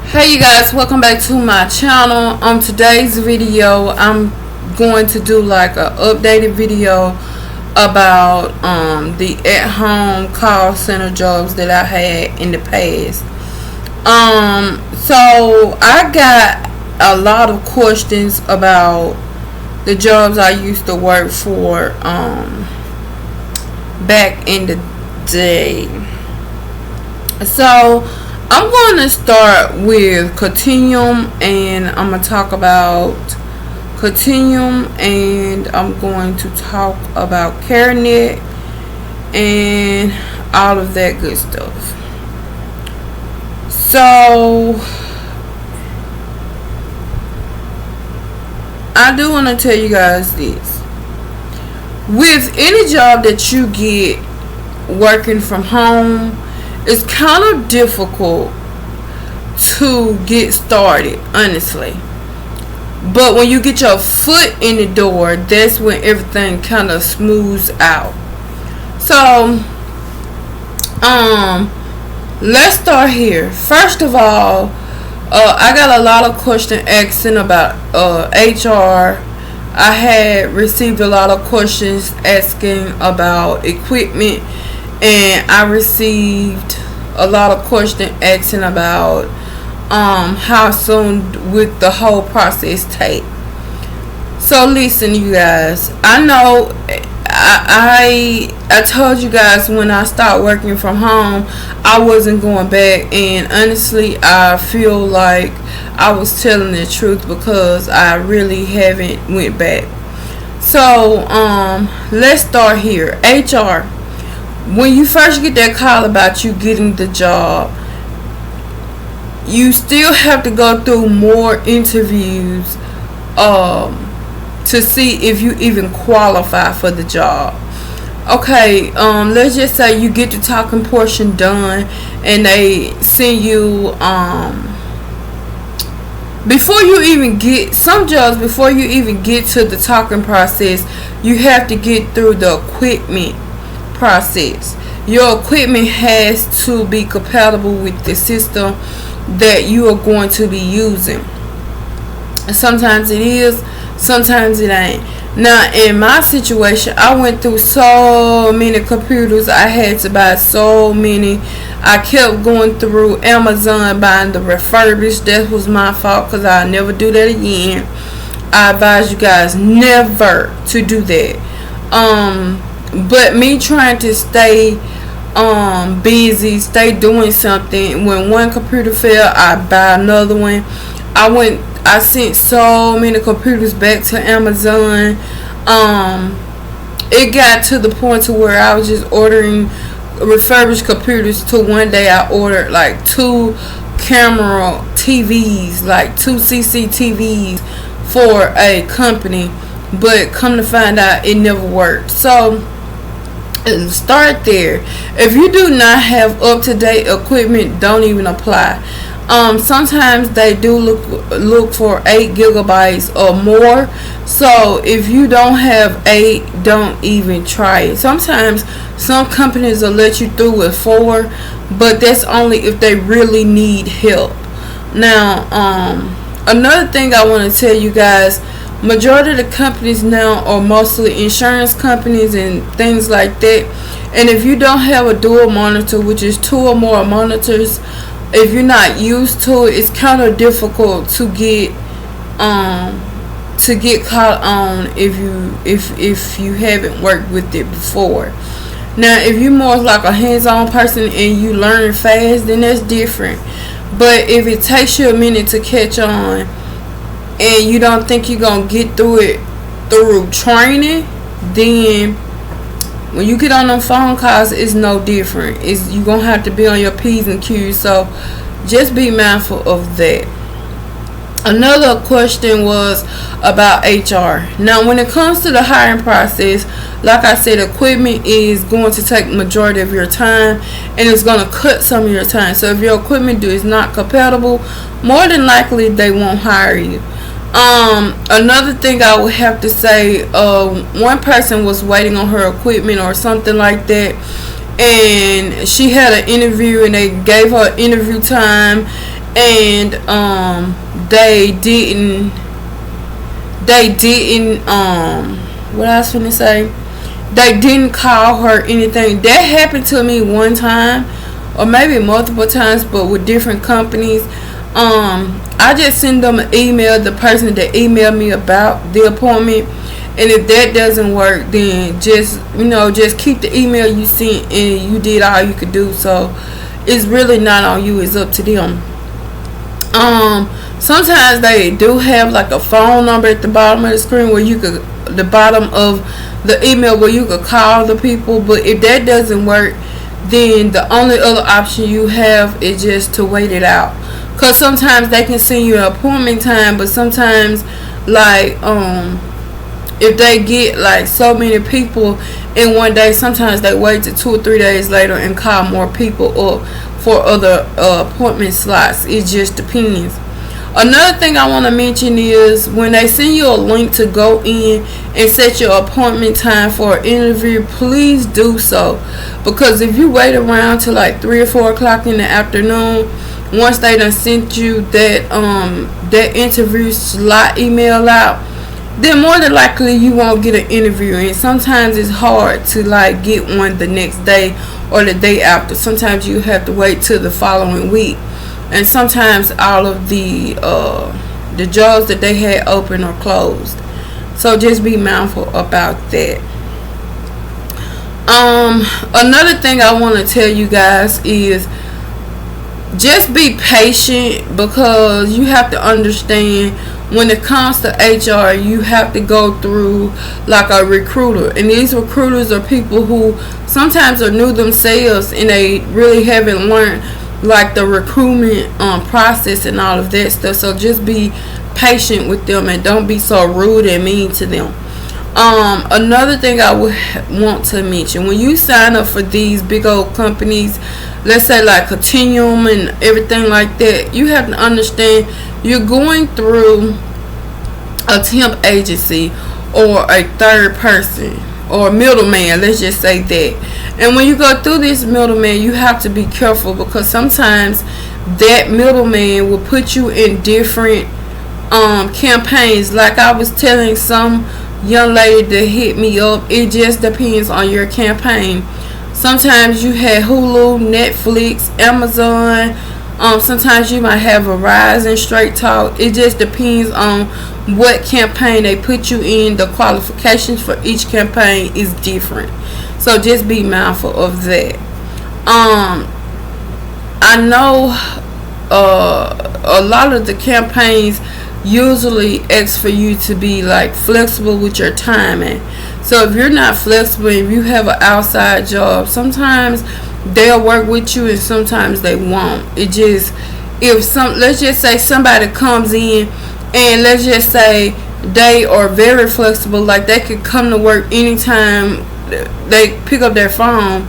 Hey you guys, welcome back to my channel. On today's video, I'm going to do like a updated video about the at-home call center jobs that I had in the past. So I got a lot of questions about the jobs I used to work for back in the day. So I'm going to start with Continuum, and I'm going to talk about Continuum, and I'm going to talk about CareNet and all of that good stuff. So I do want to tell you guys this. With any job that you get working from home, it's kind of difficult to get started, honestly. But when you get your foot in the door, that's when everything kind of smooths out. So, let's start here. First of all, I got a lot of questions asking about HR. I had received a lot of questions asking about equipment, and I received a lot of questions asking about how soon would the whole process take. So listen, you guys, I know I told you guys when I started working from home I wasn't going back, and honestly I feel like I was telling the truth because I really haven't went back. So let's start here. HR. When you first get that call about you getting the job, you still have to go through more interviews to see if you even qualify for the job. Okay, let's just say you get the talking portion done and they send you before you even get some jobs, before you even get to the talking process, you have to get through the equipment process. Your equipment has to be compatible with the system that you are going to be using. Sometimes it is, sometimes it ain't. Now in my situation, I went through so many computers. I had to buy so many. I kept going through Amazon buying the refurbished. That was my fault because I'll never do that again. I advise you guys never to do that. But me trying to stay busy, stay doing something. When one computer failed, I buy another one. I sent so many computers back to Amazon. It got to the point to where I was just ordering refurbished computers. To one day I ordered like 2 camera TVs, like 2 CCTVs for a company. But come to find out, it never worked. So start there. If you do not have up-to-date equipment, don't even apply. Sometimes they do look for 8 gigabytes or more. So if you don't have 8, don't even try it. Sometimes some companies will let you through with 4, but that's only if they really need help. Now, another thing I want to tell you guys, majority of the companies now are mostly insurance companies and things like that. And if you don't have a dual monitor, which is 2 or more monitors, if you're not used to it, it's kind of difficult to get caught on if you haven't worked with it before. Now if you're more like a hands-on person and you learn fast, then that's different. But if it takes you a minute to catch on and you don't think you're gonna get through it through training, then when you get on them phone calls, it's no different. You're gonna have to be on your P's and Q's. So just be mindful of that. Another question was about HR. Now when it comes to the hiring process, like I said, equipment is going to take majority of your time, and it's going to cut some of your time. So if your equipment is not compatible, more than likely they won't hire you. Another thing I would have to say, one person was waiting on her equipment or something like that, and she had an interview and they gave her interview time, and they didn't what I was finna say, they didn't call her anything. That happened to me one time, or maybe multiple times, but with different companies. I just send them an email, the person that emailed me about the appointment, and if that doesn't work, then just keep the email you sent, and you did all you could do. So it's really not on you, it's up to them. Sometimes they do have like a phone number at the bottom of the screen where you could, the bottom of the email, where you could call the people. But if that doesn't work, then the only other option you have is just to wait it out. Cause sometimes they can send you an appointment time, but sometimes like if they get like so many people in one day, sometimes they wait to 2 or 3 days later and call more people up for other appointment slots. It just depends. Another thing I want to mention is when they send you a link to go in and set your appointment time for an interview, please do so. Because if you wait around till like 3 or 4 o'clock in the afternoon, once they done sent you that interview slot email out, then more than likely you won't get an interview. And sometimes it's hard to like get one the next day or the day after. Sometimes you have to wait till the following week. And sometimes all of the jobs that they had open are closed. So just be mindful about that. Another thing I want to tell you guys is just be patient, because you have to understand when it comes to HR, you have to go through like a recruiter, and these recruiters are people who sometimes are new themselves and they really haven't learned like the recruitment process and all of that stuff. So just be patient with them and don't be so rude and mean to them. Another thing I would want to mention, when you sign up for these big old companies, let's say like Continuum and everything like that, you have to understand you're going through a temp agency or a third person or middleman, let's just say that. And when you go through this middleman, you have to be careful, because sometimes that middleman will put you in different campaigns. Like I was telling some young lady that hit me up, it just depends on your campaign. Sometimes you have Hulu, Netflix, Amazon. Sometimes you might have Verizon, Straight Talk. It just depends on what campaign they put you in. The qualifications for each campaign is different. So just be mindful of that. I know a lot of the campaigns usually ask for you to be like flexible with your timing. So if you're not flexible, if you have an outside job, sometimes they'll work with you and sometimes they won't. It just, let's just say somebody comes in and let's just say they are very flexible, like they could come to work anytime they pick up their phone,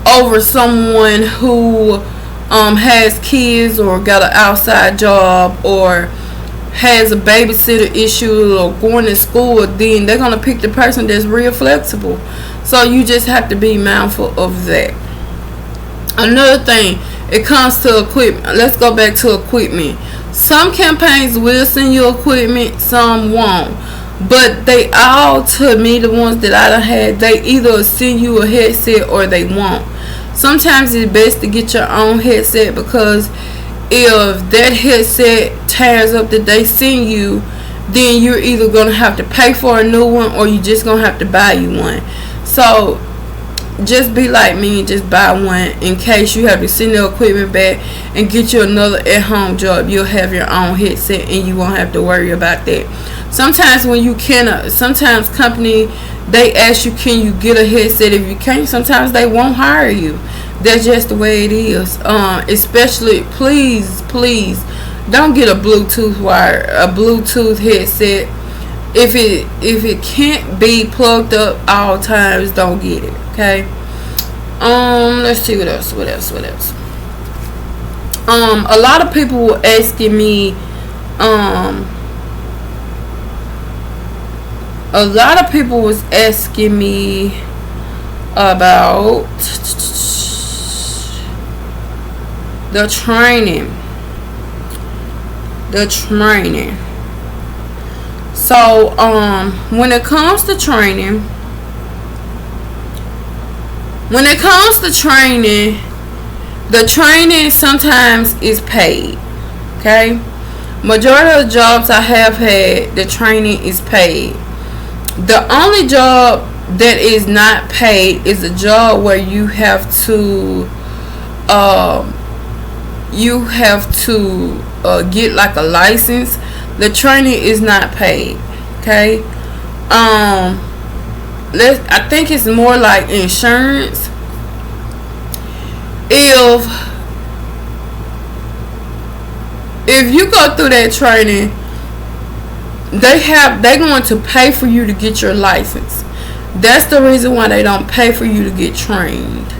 over someone who has kids or got an outside job or has a babysitter issue or going to school, then they're going to pick the person that's real flexible. So you just have to be mindful of that. Another thing, it comes to equipment. Let's go back to equipment. Some campaigns will send you equipment, some won't. But they all, to me, the ones that I done had, they either send you a headset or they won't. Sometimes it's best to get your own headset, because if that headset tears up that they send you, then you're either going to have to pay for a new one or you're just going to have to buy you one. So just be like me and just buy one in case you have to send the equipment back and get you another at-home job. You'll have your own headset and you won't have to worry about that. Sometimes when you cannot, sometimes company, they ask you, can you get a headset? If you can't, sometimes they won't hire you. That's just the way it is. Especially, please don't get a Bluetooth headset. If it can't be plugged up all times, don't get it. Okay. Let's see what else. A lot of people were asking me. A lot of people was asking me about the training. the training. So when it comes to training, the training sometimes is paid. Okay, majority of the jobs I have had, the training is paid. The only job that is not paid is a job where you have to get like a license. The training is not paid. Okay, I think it's more like insurance. If you go through that training, they're going to pay for you to get your license. That's the reason why they don't pay for you to get trained.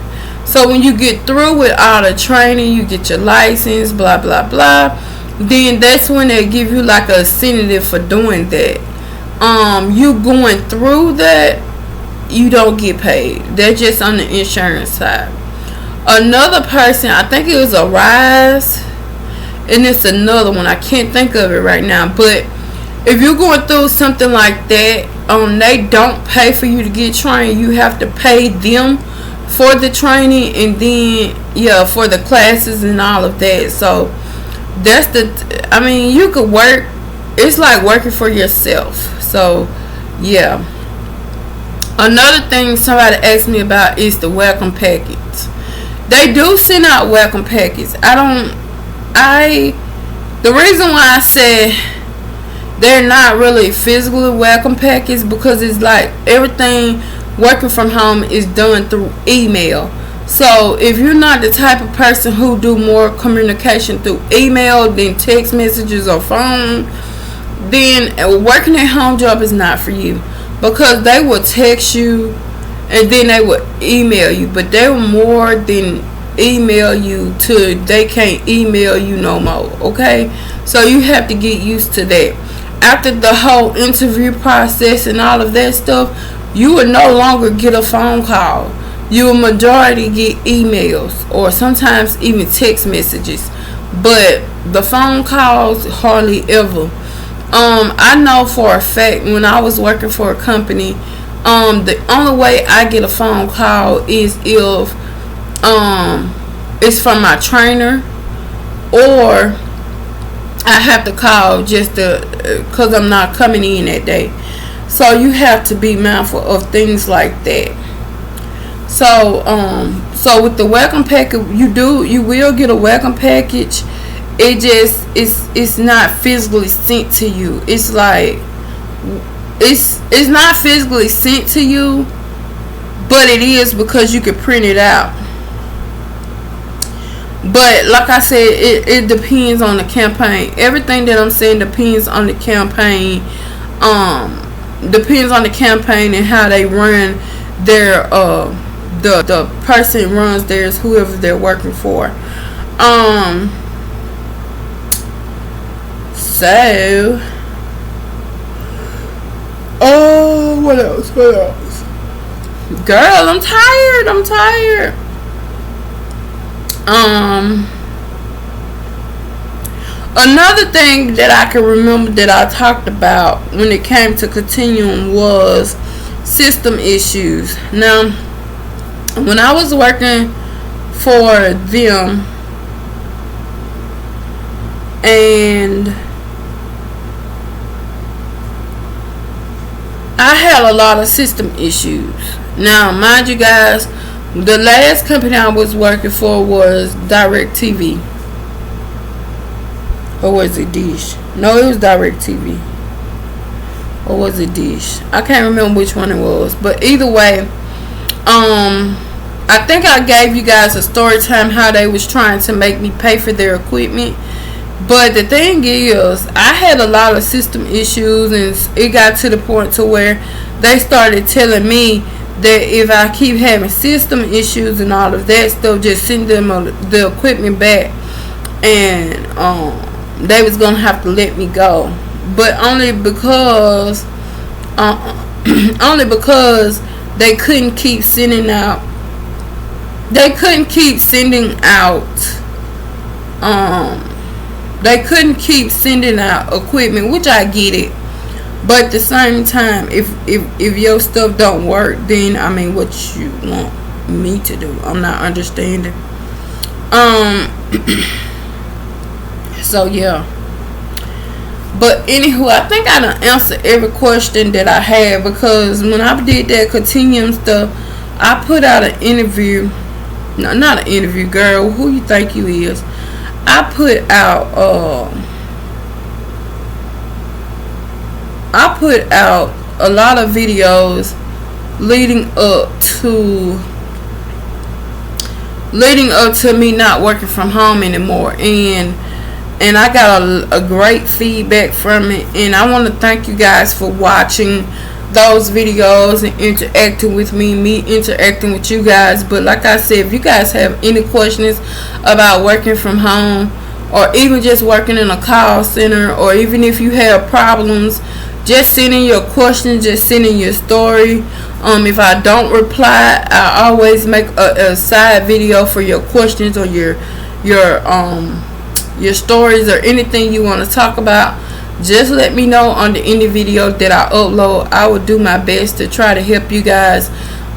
So when you get through with all the training, you get your license, blah blah blah, then that's when they give you like a incentive for doing that. You going through that, you don't get paid. They're just on the insurance side. Another person, I think it was a Rise, and it's another one, I can't think of it right now, but if you're going through something like that, they don't pay for you to get trained. You have to pay them for the training, and then for the classes and all of that. So that's you could work, it's like working for yourself. So yeah. Another thing somebody asked me about is the welcome package. They do send out welcome packets. The reason why I said they're not really physically welcome packets, because it's like everything working from home is done through email. So if you're not the type of person who do more communication through email than text messages or phone, then a working at home job is not for you, because they will text you and then they will email you, but they will more than email you to they can't email you no more. Okay, so you have to get used to that. After the whole interview process and all of that stuff, you will no longer get a phone call. You will majority get emails or sometimes even text messages, but the phone calls hardly ever. I know for a fact when I was working for a company, the only way I get a phone call is if it's from my trainer, or I have to call just because I'm not coming in that day. So you have to be mindful of things like that. So with the welcome package, you will get a welcome package. It's not physically sent to you. It's like it's not physically sent to you, but it is, because you can print it out. But like I said, it depends on the campaign. Everything that I'm saying depends on the campaign. Depends on the campaign and how they run their the person runs theirs, whoever they're working for. So what else? Girl, I'm tired. Another thing that I can remember that I talked about when it came to Continuum was system issues. Now, when I was working for them, and I had a lot of system issues. Now, mind you guys, the last company I was working for was DirecTV. Or was it Dish? No, it was DirecTV. Or was it Dish? I can't remember which one it was. But either way, I think I gave you guys a story time how they was trying to make me pay for their equipment. But the thing is, I had a lot of system issues, and it got to the point to where they started telling me that if I keep having system issues and all of that stuff, just send them the equipment back, and they was gonna have to let me go. But only because they couldn't keep sending out. They couldn't keep sending out They couldn't keep sending out equipment, which I get it. But at the same time, if your stuff don't work, then I mean, what you want me to do? I'm not understanding. So yeah. But anywho, I think I done answered every question that I had, because when I did that Continuum stuff, I put out an interview. No, not an interview, girl. Who you think you is? I put out a lot of videos leading up to me not working from home anymore, and I got a great feedback from it, and I want to thank you guys for watching those videos and interacting with me interacting with you guys. But like I said, if you guys have any questions about working from home, or even just working in a call center, or even if you have problems, just send in your questions, just send in your story. If I don't reply, I always make a side video for your questions or your stories or anything you want to talk about. Just let me know under any video that I upload. I will do my best to try to help you guys.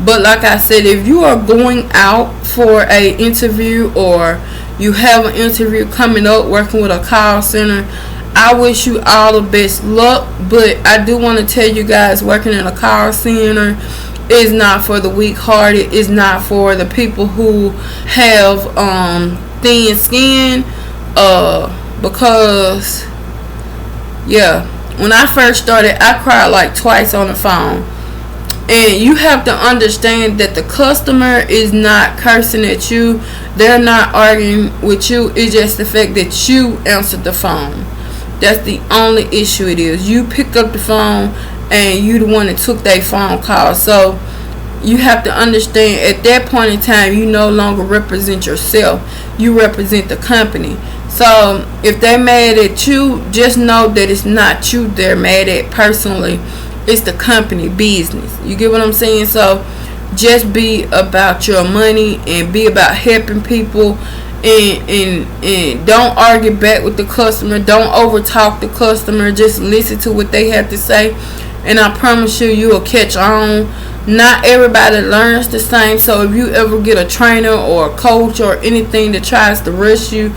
But like I said, if you are going out for a interview, or you have an interview coming up working with a call center, I wish you all the best luck. But I do want to tell you guys, working in a call center is not for the weak-hearted. It's not for the people who have thin skin. Because yeah, when I first started, I cried like twice on the phone. And you have to understand that the customer is not cursing at you. They're not arguing with you. It's just the fact that you answered the phone. That's the only issue it is. You pick up the phone and you the one that took their phone call. So you have to understand, at that point in time, you no longer represent yourself. You represent the company. So if they're mad at you, just know that it's not you they're mad at personally. It's the company business. You get what I'm saying? So just be about your money and be about helping people, and don't argue back with the customer. Don't overtalk the customer. Just listen to what they have to say, and I promise you will catch on. Not everybody learns the same. So if you ever get a trainer or a coach or anything that tries to rush you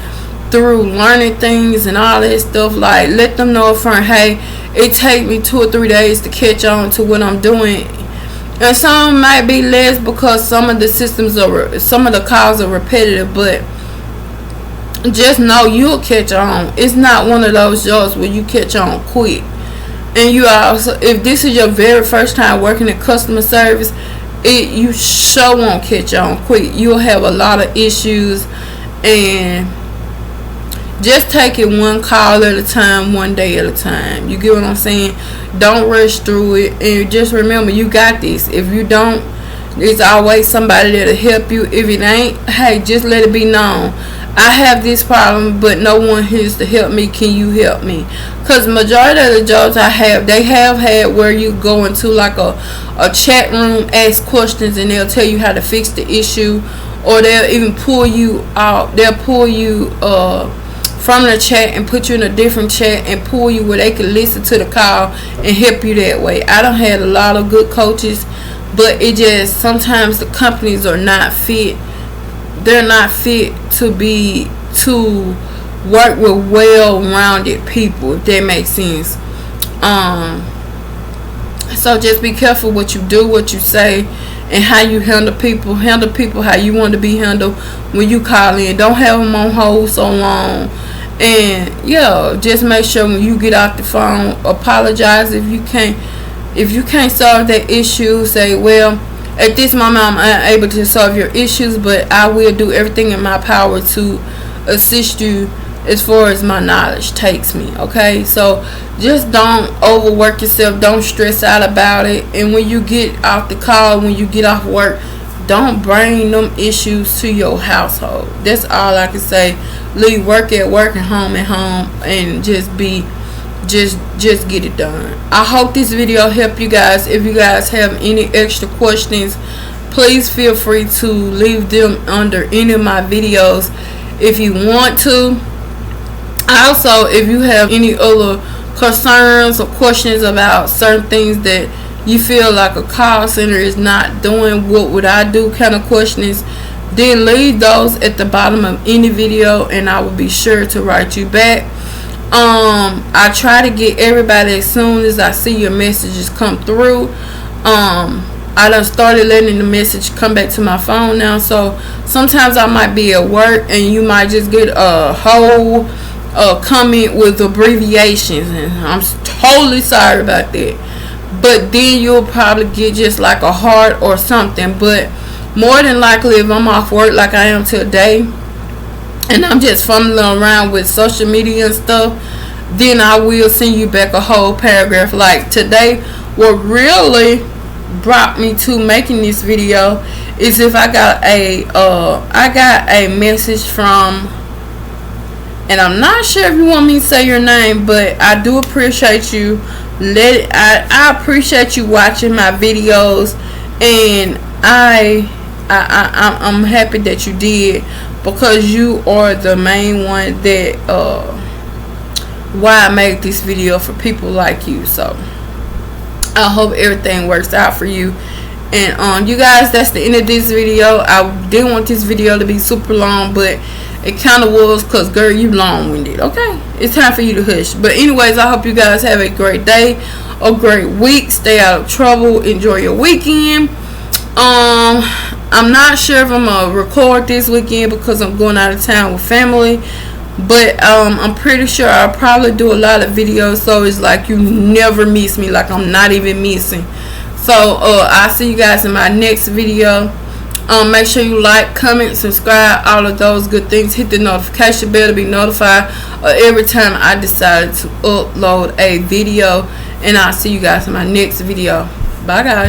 through learning things and all that stuff, like, let them know upfront, hey, it take me 2 or 3 days to catch on to what I'm doing. And some might be less because some of the calls are repetitive, but just know you'll catch on. It's not one of those jobs where you catch on quick. And you also, if this is your very first time working in customer service, you sure won't catch on quick. You'll have a lot of issues, and just take it one call at a time, one day at a time. You get what I'm saying? Don't rush through it. And just remember, you got this. If you don't, there's always somebody that'll help you. If it ain't, hey, just let it be known. I have this problem, but no one here's to help me. Can you help me? Because majority of the jobs I have, they have had where you go into like a chat room, ask questions, and they'll tell you how to fix the issue. Or they'll even pull you out. They'll pull you from the chat and put you in a different chat and pull you where they can listen to the call and help you that way. I done had a lot of good coaches, but it just, sometimes the companies are not fit. They're not fit to work with well-rounded people, if that makes sense. So just be careful what you do, what you say, and how you handle people. Handle people how you want to be handled when you call in. Don't have them on hold so long. And yeah, just make sure when you get off the phone, apologize if you can't solve that issue. Say, well, at this moment I'm unable to solve your issues, but I will do everything in my power to assist you as far as my knowledge takes me. Okay, so just don't overwork yourself. Don't stress out about it. And when you get off the call, when you get off work, don't bring them issues to your household. That's all I can say. Leave work at work and home at home, and just get it done. I hope this video helped you guys. If you guys have any extra questions, please feel free to leave them under any of my videos if you want to. Also, if you have any other concerns or questions about certain things that you feel like a call center is not doing, what would I do kind of questions, then leave those at the bottom of any video and I will be sure to write you back. I try to get everybody as soon as I see your messages come through. I done started letting the message come back to my phone now, so sometimes I might be at work and you might just get a whole comment with abbreviations, and I'm totally sorry about that. But then you'll probably get just like a heart or something. But more than likely, if I'm off work like I am today and I'm just fumbling around with social media and stuff, then I will send you back a whole paragraph. Like today, what really brought me to making this video is if I got a message from, and I'm not sure if you want me to say your name, but I do appreciate you. I appreciate you watching my videos, and I'm happy that you did, because you are the main one that why I made this video, for people like you. So I hope everything works out for you. And you guys, that's the end of this video. I didn't want this video to be super long, but it kind of was, because girl, you long-winded. Okay, it's time for you to hush. But anyways, I hope you guys have a great day, a great week. Stay out of trouble. Enjoy your weekend. I'm not sure if I'm gonna record this weekend because I'm going out of town with family, but I'm pretty sure I'll probably do a lot of videos, so it's like you never miss me, like I'm not even missing. So I'll see you guys in my next video. Make sure you like, comment, subscribe, all of those good things. Hit the notification bell to be notified every time I decide to upload a video. And I'll see you guys in my next video. Bye guys.